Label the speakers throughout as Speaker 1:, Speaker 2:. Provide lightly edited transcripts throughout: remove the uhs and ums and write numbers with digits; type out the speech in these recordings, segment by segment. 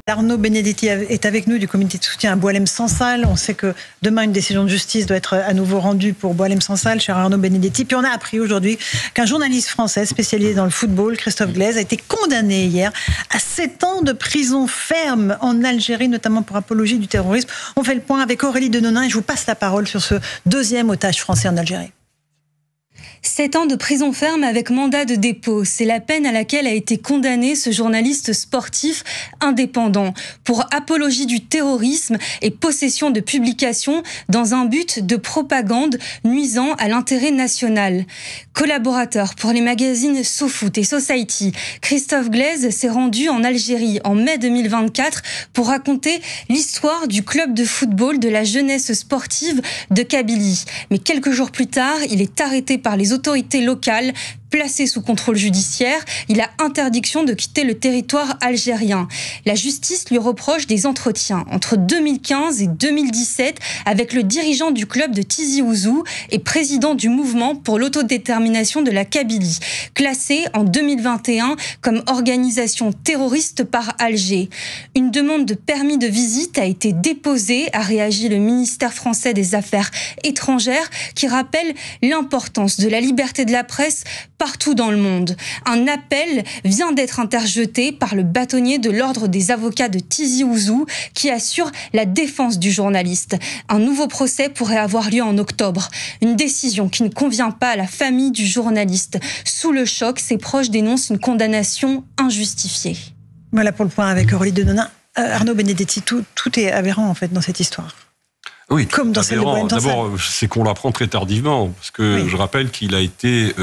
Speaker 1: Arnaud Benedetti est avec nous du comité de soutien à Boualem Sansal. On sait que demain, une décision de justice doit être à nouveau rendue pour Boualem Sansal, cher Arnaud Benedetti. Puis on a appris aujourd'hui qu'un journaliste français spécialisé dans le football, Christophe Glaise, a été condamné hier à 7 ans de prison ferme en Algérie, notamment pour apologie du terrorisme. On fait le point avec Aurélie Denonin et je vous passe la parole sur ce deuxième otage français en Algérie.
Speaker 2: 7 ans de prison ferme avec mandat de dépôt. C'est la peine à laquelle a été condamné ce journaliste sportif indépendant pour apologie du terrorisme et possession de publications dans un but de propagande nuisant à l'intérêt national. Collaborateur pour les magazines SoFoot et Society, Christophe Glaise s'est rendu en Algérie en mai 2024 pour raconter l'histoire du club de football de la jeunesse sportive de Kabylie. Mais quelques jours plus tard, il est arrêté par les autorités locales, placé sous contrôle judiciaire. Il a interdiction de quitter le territoire algérien. La justice lui reproche des entretiens entre 2015 et 2017 avec le dirigeant du club de Tizi Ouzou et président du mouvement pour l'autodétermination de la Kabylie, classé en 2021 comme organisation terroriste par Alger. Une demande de permis de visite a été déposée, a réagi le ministère français des Affaires étrangères, qui rappelle l'importance de la liberté de la presse partout dans le monde. Un appel vient d'être interjeté par le bâtonnier de l'ordre des avocats de Tizi Ouzou qui assure la défense du journaliste. Un nouveau procès pourrait avoir lieu en octobre. Une décision qui ne convient pas à la famille du journaliste. Sous le choc, ses proches dénoncent une condamnation injustifiée.
Speaker 1: Voilà pour le point avec Aurélie Denonin. Arnaud Benedetti, tout est aberrant en fait dans cette histoire.
Speaker 3: Oui,
Speaker 1: comme dans celle de Boualem Sansal.
Speaker 3: D'abord, c'est qu'on l'apprend très tardivement, parce que je rappelle qu'il a été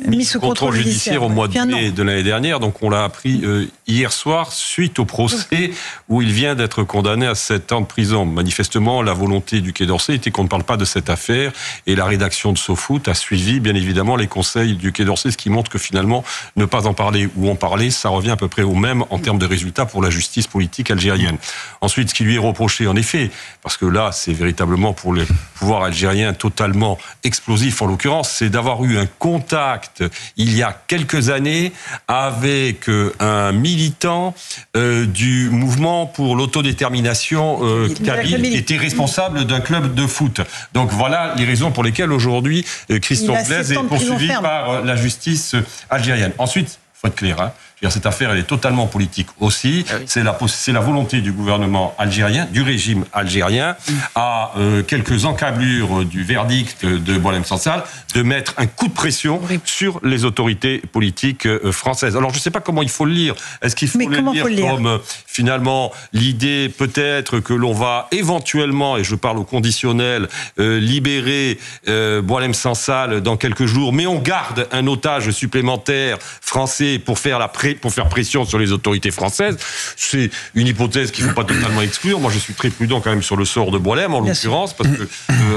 Speaker 3: mis sous contrôle judiciaire au mois de mai de l'année dernière, donc on l'a appris hier soir, suite au procès où il vient d'être condamné à 7 ans de prison. Manifestement, la volonté du Quai d'Orsay était qu'on ne parle pas de cette affaire, et la rédaction de SoFoot a suivi, bien évidemment, les conseils du Quai d'Orsay, ce qui montre que finalement, ne pas en parler ou en parler, ça revient à peu près au même en termes de résultats pour la justice politique algérienne. Ensuite, ce qui lui est reproché, en effet, parce que là, c'est véritablement pour le pouvoir algérien totalement explosif en l'occurrence, c'est d'avoir eu un contact il y a quelques années avec un militant du mouvement pour l'autodétermination kabyle qui était responsable d'un club de foot. Donc voilà les raisons pour lesquelles aujourd'hui Christophe Glaise est poursuivi par la justice algérienne. Ensuite, il faut être clair, hein. Cette affaire, elle est totalement politique aussi. Ah oui. C'est la volonté du gouvernement algérien, du régime algérien, à quelques encablures du verdict de Boualem Sansal, de mettre un coup de pression sur les autorités politiques françaises. Alors, je ne sais pas comment il faut le lire. Est-ce qu'il faut le lire comme, finalement, l'idée peut-être que l'on va éventuellement, et je parle au conditionnel, libérer Boualem Sansal dans quelques jours, mais on garde un otage supplémentaire français pour faire pression sur les autorités françaises. C'est une hypothèse qu'il ne faut pas totalement exclure. Moi, je suis très prudent quand même sur le sort de Boualem, en l'occurrence, parce que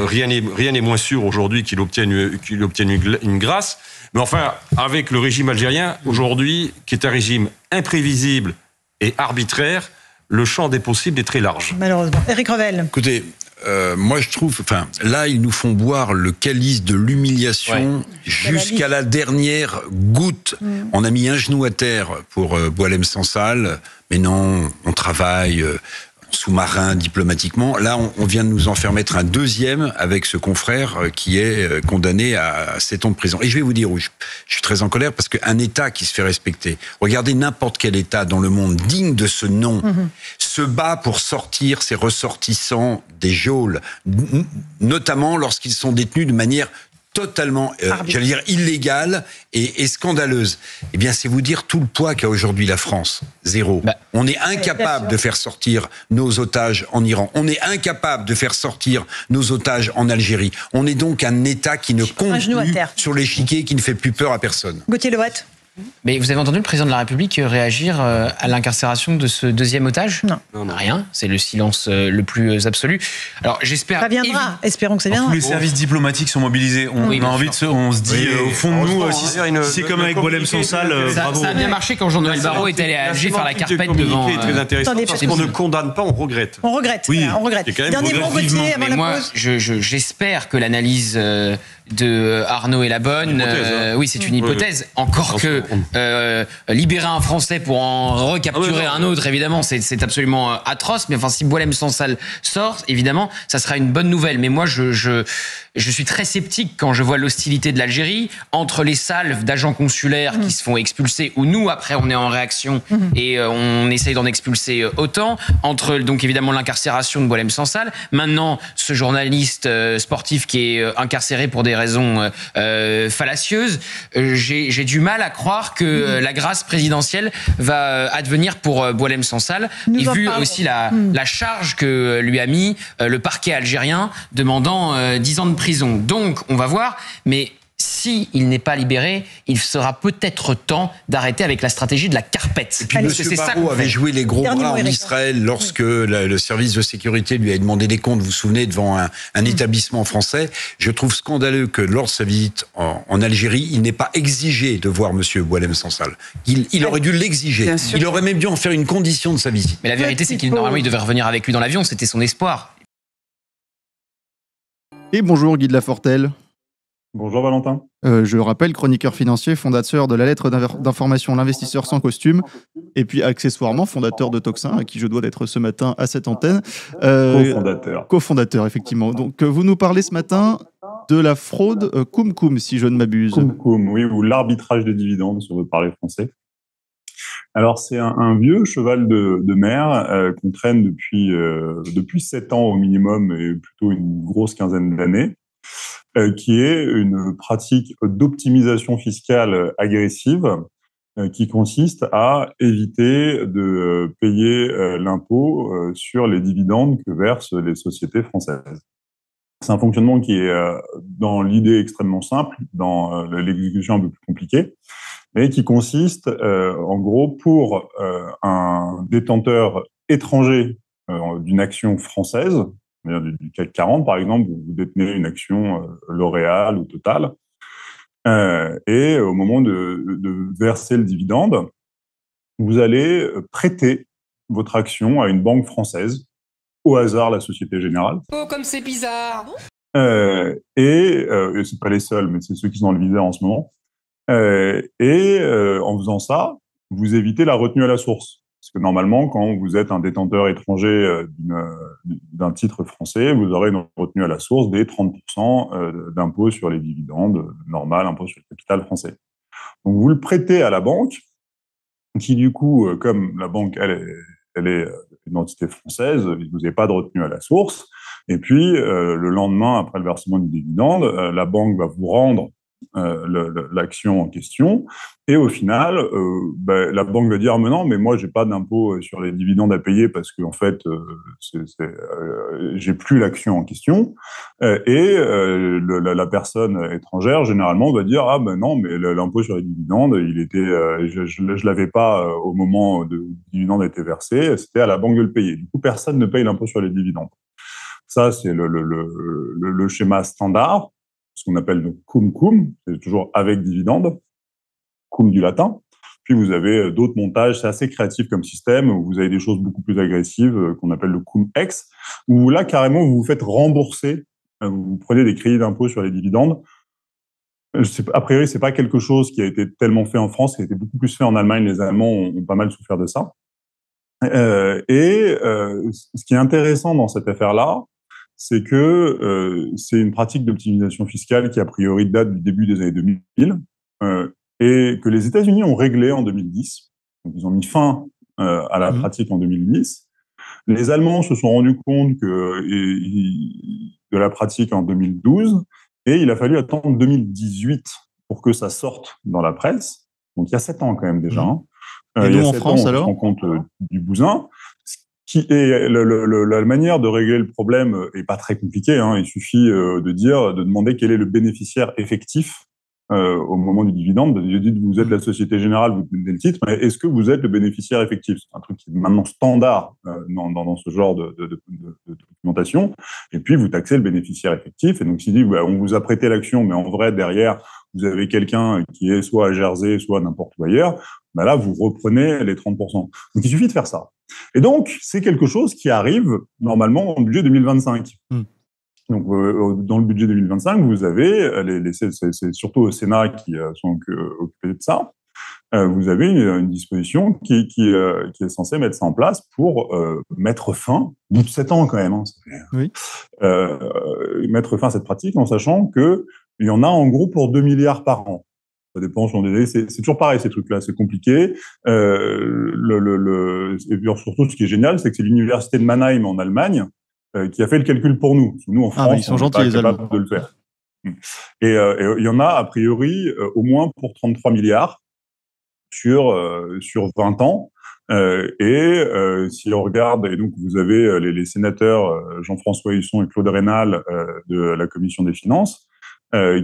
Speaker 3: rien n'est moins sûr aujourd'hui qu'il obtienne une grâce. Mais enfin, avec le régime algérien, aujourd'hui, qui est un régime imprévisible et arbitraire, le champ des possibles est très large.
Speaker 1: Malheureusement. Éric Revel.
Speaker 4: Écoutez, moi je trouve, là ils nous font boire le calice de l'humiliation jusqu'à la dernière goutte. On a mis un genou à terre pour Boualem Sansal, mais non, on travaille sous-marin diplomatiquement. Là, on vient de nous en faire mettre un deuxième avec ce confrère qui est condamné à 7 ans de prison. Et je vais vous dire où je suis très en colère, parce qu'un État qui se fait respecter, regardez n'importe quel État dans le monde digne de ce nom, se bat pour sortir ses ressortissants des geôles, notamment lorsqu'ils sont détenus de manière totalement, j'allais dire, illégale et scandaleuse. Eh bien, c'est vous dire tout le poids qu'a aujourd'hui la France. Zéro. On est incapable de faire sortir nos otages en Iran. On est incapable de faire sortir nos otages en Algérie. On est donc un État qui ne compte plus sur l'échiquier, qui ne fait plus peur à personne.
Speaker 1: Gauthier Louet.
Speaker 5: Mais vous avez entendu le président de la République réagir à l'incarcération de ce deuxième otage ?
Speaker 1: Non.
Speaker 5: Rien. C'est le silence le plus absolu. Alors j'espère.
Speaker 1: Ça viendra. Espérons que ça viendra.
Speaker 6: Tous les services diplomatiques sont mobilisés. On a envie on se dit au fond de nous, si c'est comme avec Boualem Sansal, bravo.
Speaker 5: Ça a bien marché quand Jean-Noël Barrot est allé à Alger faire la carpette devant.
Speaker 3: C'est très intéressant parce qu'on ne condamne pas, on regrette.
Speaker 1: On regrette.
Speaker 6: Oui.
Speaker 1: Voilà, on regrette. Dernier mot, Gauthier, avant la pause.
Speaker 5: J'espère que l'analyse de Arnaud est la bonne. Oui, c'est une hypothèse. Encore que libérer un Français pour en recapturer un autre, évidemment, c'est absolument atroce. Mais enfin, si Boualem Sansal sort, évidemment, ça sera une bonne nouvelle. Mais moi, je suis très sceptique quand je vois l'hostilité de l'Algérie entre les salves d'agents consulaires qui se font expulser, ou nous, après, on est en réaction et on essaye d'en expulser autant, entre donc évidemment l'incarcération de Boualem Sansal, maintenant ce journaliste sportif qui est incarcéré pour des raisons fallacieuses. J'ai du mal à croire que la grâce présidentielle va advenir pour Boualem Sansal, et vu aussi la charge que lui a mis le parquet algérien demandant 10 ans de prison. Donc on va voir, mais si il n'est pas libéré, il sera peut-être temps d'arrêter avec la stratégie de la carpette.
Speaker 4: Et puis M. Barrot avait joué les gros bras en Israël lorsque le service de sécurité lui a demandé des comptes, vous vous souvenez, devant un établissement français. Je trouve scandaleux que lors de sa visite en Algérie, il n'ait pas exigé de voir M. Boualem Sansal. Il aurait dû l'exiger. Il aurait même dû en faire une condition de sa visite.
Speaker 5: Mais la vérité, c'est qu'il normalement il devait revenir avec lui dans l'avion, c'était son espoir.
Speaker 7: Et bonjour Guy de Lafortelle.
Speaker 8: Bonjour Valentin.
Speaker 7: Je rappelle, chroniqueur financier, fondateur de la lettre d'information L'investisseur sans costume, et puis accessoirement fondateur de Toxin, à qui je dois d'être ce matin à cette antenne. Cofondateur, effectivement. Donc vous nous parlez ce matin de la fraude Koum Koum, si je ne m'abuse.
Speaker 8: Koum Koum, oui, ou l'arbitrage des dividendes, si on veut parler français. Alors c'est un vieux cheval de mer qu'on traîne depuis 7 ans au minimum, et plutôt une grosse quinzaine d'années. Qui est une pratique d'optimisation fiscale agressive qui consiste à éviter de payer l'impôt sur les dividendes que versent les sociétés françaises. C'est un fonctionnement qui est dans l'idée extrêmement simple, dans l'exécution un peu plus compliquée, mais qui consiste en gros pour un détenteur étranger d'une action française, du CAC 40, par exemple, vous détenez une action L'Oréal ou Total, et au moment de verser le dividende, vous allez prêter votre action à une banque française, au hasard la Société Générale.
Speaker 5: Oh, comme c'est bizarre!
Speaker 8: Et c'est pas les seuls, mais c'est ceux qui sont dans le viseur en ce moment. En faisant ça, vous évitez la retenue à la source. Parce que normalement, quand vous êtes un détenteur étranger d'un titre français, vous aurez une retenue à la source des 30% d'impôt sur les dividendes, normal, impôt sur le capital français. Donc vous le prêtez à la banque, qui du coup, comme la banque, elle est une entité française, vous n'avez pas de retenue à la source. Et puis, le lendemain, après le versement du dividende, la banque va vous rendre l'action en question, et au final la banque va dire mais non, mais moi j'ai pas d'impôt sur les dividendes à payer parce que en fait j'ai plus l'action en question, la personne étrangère généralement va dire ah ben non, mais l'impôt sur les dividendes il était je l'avais pas au moment où le dividende a été versé, c'était à la banque de le payer. Du coup personne ne paye l'impôt sur les dividendes. Ça c'est le schéma standard, ce qu'on appelle le Koum Koum, c'est toujours avec dividende, Koum du latin. Puis vous avez d'autres montages, c'est assez créatif comme système, où vous avez des choses beaucoup plus agressives qu'on appelle le Koum X, où là carrément vous vous faites rembourser, vous prenez des crédits d'impôt sur les dividendes. A priori, c'est pas quelque chose qui a été tellement fait en France, qui a été beaucoup plus fait en Allemagne. Les Allemands ont pas mal souffert de ça. Ce qui est intéressant dans cette affaire-là, c'est que c'est une pratique d'optimisation fiscale qui, a priori, date du début des années 2000 et que les États-Unis ont réglé en 2010. Donc, ils ont mis fin à la pratique en 2010. Les Allemands se sont rendus compte de la pratique en 2012 et il a fallu attendre 2018 pour que ça sorte dans la presse. Donc, il y a 7 ans quand même déjà.
Speaker 7: Et nous, en France, alors ?
Speaker 8: On se rend compte du bousin. La manière de régler le problème est pas très compliquée. Il suffit de demander quel est le bénéficiaire effectif au moment du dividende. Vous dites vous êtes la Société Générale, vous donnez le titre, mais est-ce que vous êtes le bénéficiaire effectif? C'est un truc qui est maintenant standard dans ce genre de documentation. Et puis vous taxez le bénéficiaire effectif. Et donc s'il dit on vous a prêté l'action, mais en vrai derrière vous avez quelqu'un qui est soit à Jersey, soit n'importe où ailleurs, là vous reprenez les 30%. Donc il suffit de faire ça. Et donc, c'est quelque chose qui arrive normalement dans le budget 2025. Donc, dans le budget 2025, vous avez, c'est surtout au Sénat qui sont occupés de ça, vous avez une disposition qui est censée mettre ça en place pour mettre fin, au bout de 7 ans quand même, mettre fin à cette pratique en sachant qu'il y en a en gros pour 2 milliards par an. Ça dépend, c'est toujours pareil ces trucs-là, c'est compliqué. Et puis surtout, ce qui est génial, c'est que c'est l'université de Mannheim en Allemagne qui a fait le calcul pour nous. Nous en France,
Speaker 7: ils sont gentils,
Speaker 8: on n'est
Speaker 7: les
Speaker 8: pas capable de le faire. Et il y en a a priori au moins pour 33 milliards sur 20 ans. Si on regarde, et donc vous avez les sénateurs Jean-François Husson et Claude Raynal de la Commission des Finances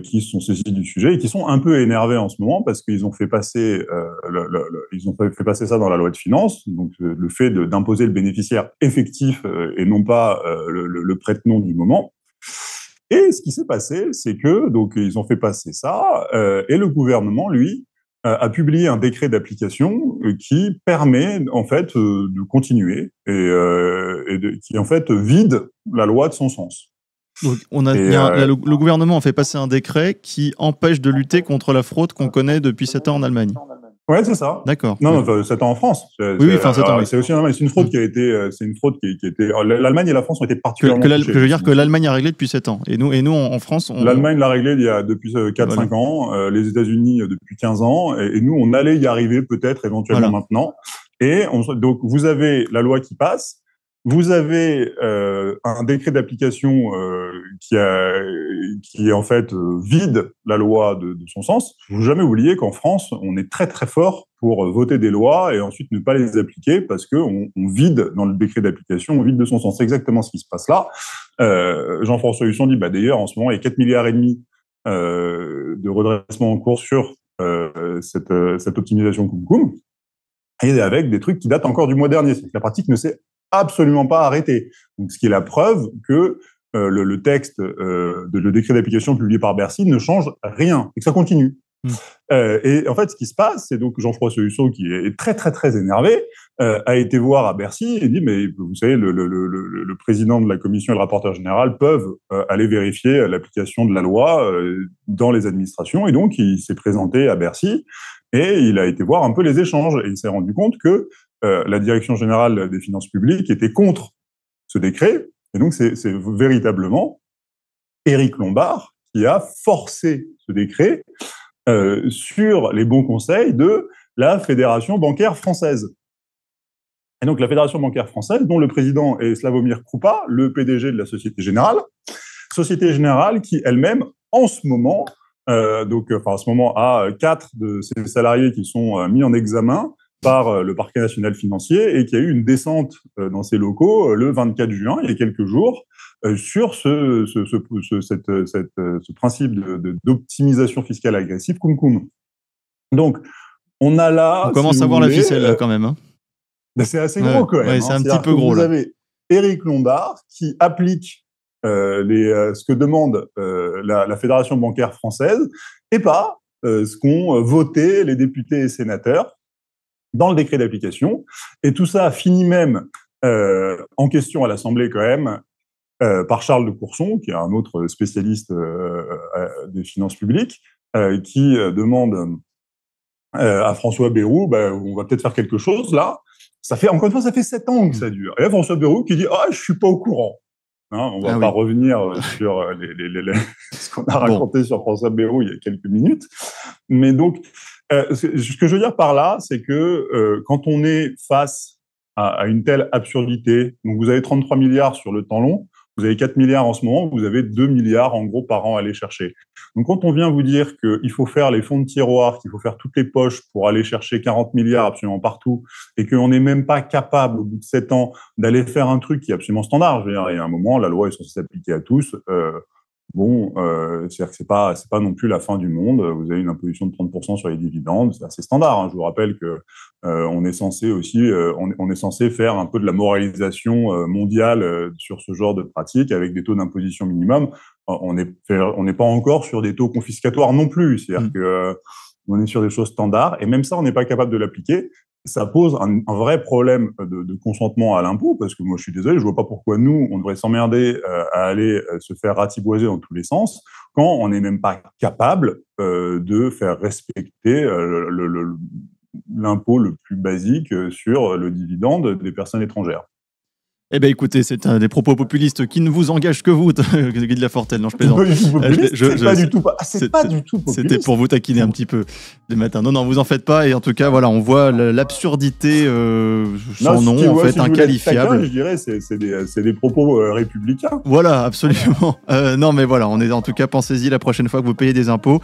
Speaker 8: qui sont saisis du sujet et qui sont un peu énervés en ce moment parce qu'ils ont fait passer fait passer ça dans la loi de finances, donc le fait d'imposer le bénéficiaire effectif et non pas le prête-nom du moment. Et ce qui s'est passé, c'est que donc ils ont fait passer ça et le gouvernement, lui, a publié un décret d'application qui permet en fait de continuer et qui en fait vide la loi de son sens.
Speaker 7: Donc le gouvernement a fait passer un décret qui empêche de lutter contre la fraude qu'on connaît depuis 7 ans en Allemagne.
Speaker 8: Ouais, c'est ça.
Speaker 7: D'accord.
Speaker 8: Non, 7 ans en France.
Speaker 7: Oui, 7 ans. Oui.
Speaker 8: C'est aussi en Allemagne. C'est une fraude qui a été, l'Allemagne et la France ont été particulièrement touchées.
Speaker 7: Je veux dire que l'Allemagne a réglé depuis 7 ans. Et nous en France,
Speaker 8: l'Allemagne l'a réglé depuis 4-5 ans, les États-Unis depuis 15 ans, et nous, on allait y arriver peut-être éventuellement maintenant. Et donc, vous avez la loi qui passe. Vous avez un décret d'application qui en fait vide la loi de son sens. Il ne faut jamais oublier qu'en France, on est très très fort pour voter des lois et ensuite ne pas les appliquer parce qu'on vide dans le décret d'application, on vide de son sens. C'est exactement ce qui se passe là. Jean-François Husson dit, d'ailleurs, en ce moment, il y a 4,5 milliards de redressement en cours sur cette optimisation Cumcum, et avec des trucs qui datent encore du mois dernier. C'est que la pratique ne s'est absolument pas arrêté. Donc, ce qui est la preuve que le texte le décret d'application publié par Bercy ne change rien et que ça continue. Et en fait, ce qui se passe, c'est donc Jean-François Husson, qui est très très très énervé, a été voir à Bercy et dit mais vous savez le président de la commission et le rapporteur général peuvent aller vérifier l'application de la loi dans les administrations, et donc il s'est présenté à Bercy et il a été voir un peu les échanges et il s'est rendu compte que la Direction générale des finances publiques était contre ce décret, et donc c'est véritablement Éric Lombard qui a forcé ce décret sur les bons conseils de la Fédération bancaire française. Et donc la Fédération bancaire française, dont le président est Slawomir Krupa, le PDG de la Société Générale qui elle-même, en ce moment, a 4 de ses salariés qui sont mis en examen par le parquet national financier et qui a eu une descente dans ses locaux le 24 juin, il y a quelques jours, sur ce principe d'optimisation fiscale agressive Cumcum. Donc, on a là...
Speaker 7: On commence à voir la ficelle, là, quand même. Hein.
Speaker 8: C'est assez gros, quand même.
Speaker 7: Ouais, c'est un petit peu gros,
Speaker 8: vous
Speaker 7: là.
Speaker 8: Vous avez Éric Lombard qui applique ce que demande la Fédération bancaire française et pas ce qu'ont voté les députés et sénateurs dans le décret d'application. Et tout ça finit même en question à l'Assemblée, quand même, par Charles de Courson, qui est un autre spécialiste des finances publiques, qui demande à François Bayrou, on va peut-être faire quelque chose là. Encore une fois, ça fait 7 ans que ça dure. Et là, François Bayrou qui dit « Ah, je suis pas au courant ». On va pas revenir sur ce qu'on a raconté sur François Bayrou il y a quelques minutes. Mais donc, ce que je veux dire par là, c'est que quand on est face à une telle absurdité, donc vous avez 33 milliards sur le temps long, vous avez 4 milliards en ce moment, vous avez 2 milliards en gros par an à aller chercher. Donc quand on vient vous dire qu'il faut faire les fonds de tiroir, qu'il faut faire toutes les poches pour aller chercher 40 milliards absolument partout, et qu'on n'est même pas capable au bout de 7 ans d'aller faire un truc qui est absolument standard, je veux dire, il y a un moment, la loi est censée s'appliquer à tous, c'est-à-dire que c'est pas non plus la fin du monde. Vous avez une imposition de 30% sur les dividendes, c'est assez standard. Hein. Je vous rappelle que on est censé aussi, on est censé faire un peu de la moralisation mondiale sur ce genre de pratique avec des taux d'imposition minimum. On n'est pas encore sur des taux confiscatoires non plus. C'est-à-dire que on est sur des choses standards et même ça, on n'est pas capable de l'appliquer. ça pose un vrai problème de consentement à l'impôt, parce que moi, je suis désolé, je vois pas pourquoi nous, on devrait s'emmerder à aller se faire ratiboiser dans tous les sens, quand on n'est même pas capable de faire respecter l'impôt le plus basique sur le dividende des personnes étrangères.
Speaker 7: Eh bien, écoutez, c'est un des propos populistes qui ne vous engage que vous, Guy de Lafortelle. Non, je plaisante.
Speaker 8: C'est pas du tout populiste.
Speaker 7: C'était pour vous taquiner un petit peu les matins. Non, vous en faites pas. Et en tout cas, voilà, on voit l'absurdité sans nom, en fait, inqualifiable.
Speaker 8: Taquin, je dirais, c'est des propos républicains.
Speaker 7: Voilà, absolument. Non, mais voilà, on est en tout cas, pensez-y la prochaine fois que vous payez des impôts.